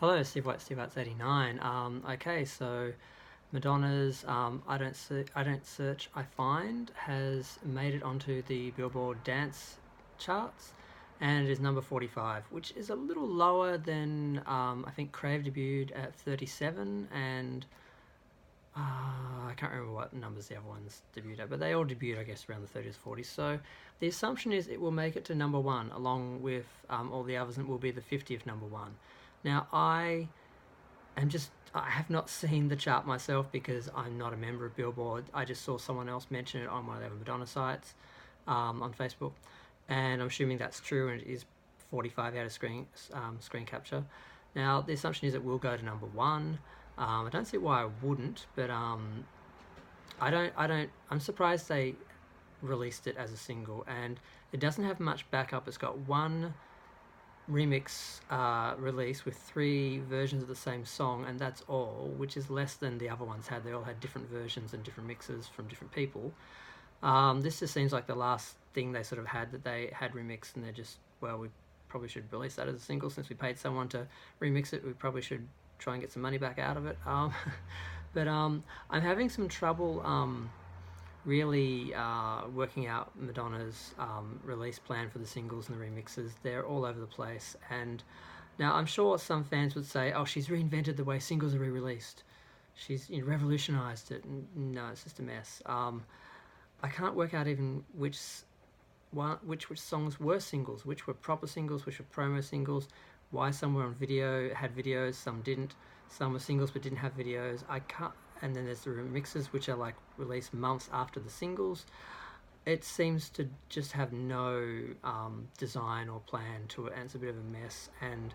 Hello, Steve White, Steve White's 89. Okay, so Madonna's I don't search, I find has made it onto the Billboard dance charts, and it is number 45, which is a little lower than I think Crave debuted at 37, and I can't remember what numbers the other ones debuted at, but they all debuted, I guess, around the 30s, 40s. So the assumption is it will make it to number one, along with all the others, and it will be the 50th number one. Now, I have not seen the chart myself because I'm not a member of Billboard. I just saw someone else mention it on one of the Madonna sites on Facebook, and I'm assuming that's true, and it is 45 out of screen capture. Now, the assumption is it will go to number one. I don't see why I wouldn't, but I'm surprised they released it as a single, and it doesn't have much backup. It's got one remix release with three versions of the same song, and that's all, which is less than the other ones had. They all had different versions and different mixes from different people. This just seems like the last thing they sort of had that they had remixed, and they're just, well, we probably should release that as a single since we paid someone to remix it. We probably should try and get some money back out of it. But I'm having some trouble really working out Madonna's release plan for the singles and the remixes. They're all over the place, and now I'm sure some fans would say, oh, she's reinvented the way singles are re-released, she's revolutionized it. No, it's just a mess. I can't work out even which songs were singles, which were proper singles, which were promo singles, why some were on video, had videos, some didn't, some were singles but didn't have videos. I can't. And then there's the remixes, which are like released months after the singles. It seems to just have no design or plan to it, and it's a bit of a mess. And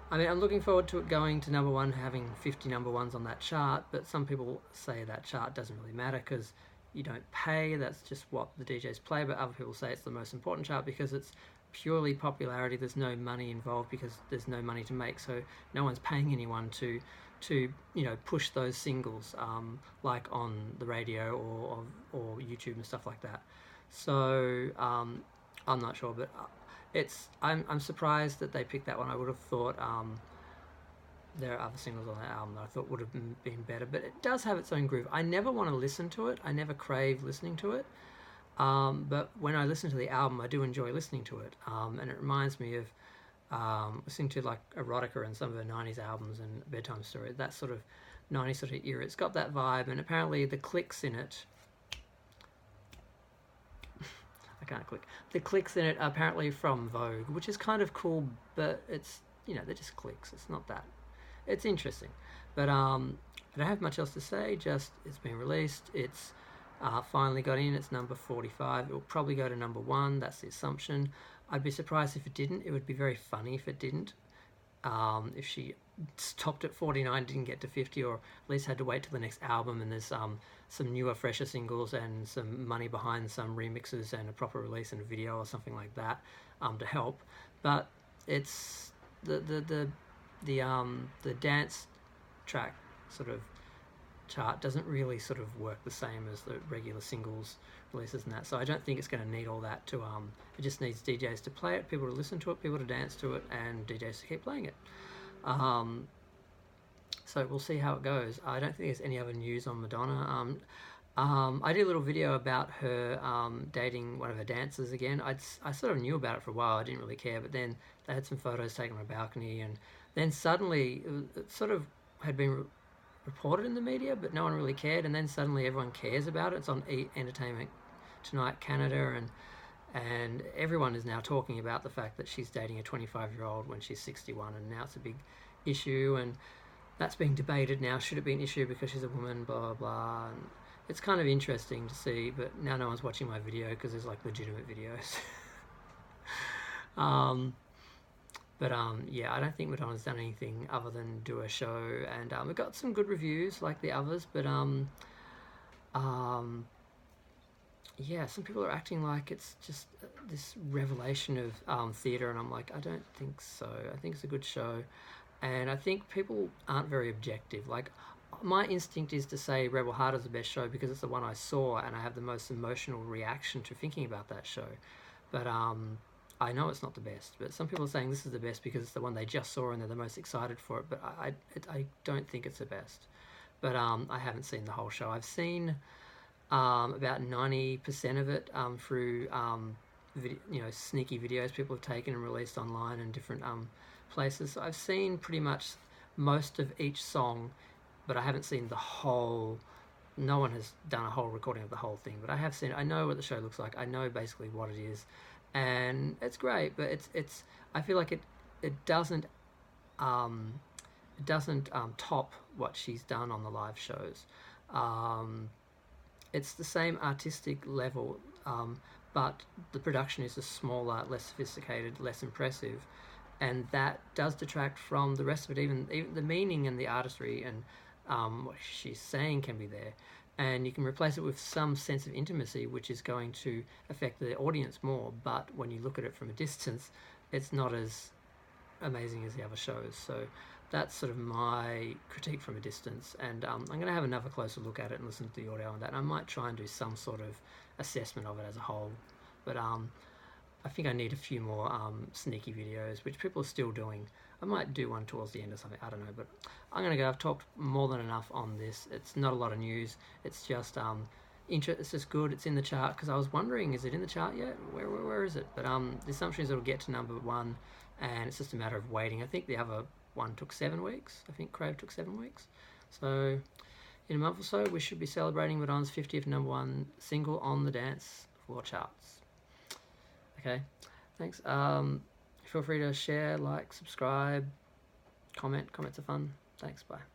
I mean, I'm looking forward to it going to number one, having 50 number ones on that chart, but some people say that chart doesn't really matter because you don't pay, that's just what the DJs play. But other people say it's the most important chart because it's purely popularity. There's no money involved because there's no money to make, so no one's paying anyone to push those singles like on the radio or YouTube and stuff like that. So I'm not sure, but I'm surprised that they picked that one. I would have thought there are other singles on that album that I thought would have been better, but it does have its own groove. I never want to listen to it. I never crave listening to it. But when I listen to the album, I do enjoy listening to it, and it reminds me of listening to like erotica and some of her 90s albums and Bedtime Story, that sort of 90s sort of era. It's got that vibe, and apparently the clicks in it I can't click. The clicks in it are apparently from Vogue, which is kind of cool, but it's, they're just clicks. It's not that. It's interesting. But I don't have much else to say, just it's been released. It's finally got in. It's number 45. It will probably go to number one. That's the assumption. I'd be surprised if it didn't. It would be very funny if it didn't. If she stopped at 49, didn't get to 50, or at least had to wait till the next album and there's some newer, fresher singles and some money behind some remixes and a proper release and a video or something like that to help. But it's the dance track sort of chart doesn't really sort of work the same as the regular singles releases and that, so I don't think it's going to need all that to it just needs DJs to play it, people to listen to it, people to dance to it, and DJs to keep playing it. So we'll see how it goes. I don't think there's any other news on Madonna. I did a little video about her dating one of her dancers again. I sort of knew about it for a while. I didn't really care, but then they had some photos taken on a balcony, and then suddenly it sort of had been reported in the media, but no one really cared, and then suddenly everyone cares about it. It's on Entertainment Tonight Canada, and everyone is now talking about the fact that she's dating a 25-year-old when she's 61, and now it's a big issue, and that's being debated now. Should it be an issue because she's a woman, blah blah blah. And it's kind of interesting to see, but now no one's watching my video because there's like legitimate videos. Yeah, I don't think Madonna's done anything other than do a show, and it got some good reviews like the others, but yeah, some people are acting like it's just this revelation of theatre, and I'm like, I don't think so. I think it's a good show, and I think people aren't very objective. Like, my instinct is to say Rebel Heart is the best show because it's the one I saw, and I have the most emotional reaction to thinking about that show. But I know it's not the best, but some people are saying this is the best because it's the one they just saw and they're the most excited for it. But I don't think it's the best. But I haven't seen the whole show. I've seen about 90% of it through sneaky videos people have taken and released online in different places. So I've seen pretty much most of each song, but I haven't seen the whole. No one has done a whole recording of the whole thing, but I have seen. I know what the show looks like. I know basically what it is, and it's great. But it's. I feel like it doesn't top what she's done on the live shows. It's the same artistic level, but the production is a smaller, less sophisticated, less impressive, and that does detract from the rest of it. Even the meaning and the artistry and what she's saying can be there, and you can replace it with some sense of intimacy, which is going to affect the audience more. But when you look at it from a distance, it's not as amazing as the other shows. So that's sort of my critique from a distance, and I'm going to have another closer look at it and listen to the audio on that, and I might try and do some sort of assessment of it as a whole. But I think I need a few more sneaky videos, which people are still doing. I might do one towards the end or something, I don't know, but I'm going to go. I've talked more than enough on this. It's not a lot of news. It's just it's just good. It's in the chart, because I was wondering, is it in the chart yet? Where is it? But the assumption is it'll get to number 1, and it's just a matter of waiting. I think the other one took 7 weeks. I think Crave took 7 weeks. So in a month or so, we should be celebrating Madonna's 50th number 1 single on the dance floor charts. Okay, thanks. Feel free to share, like, subscribe, comment. Comments are fun. Thanks, bye.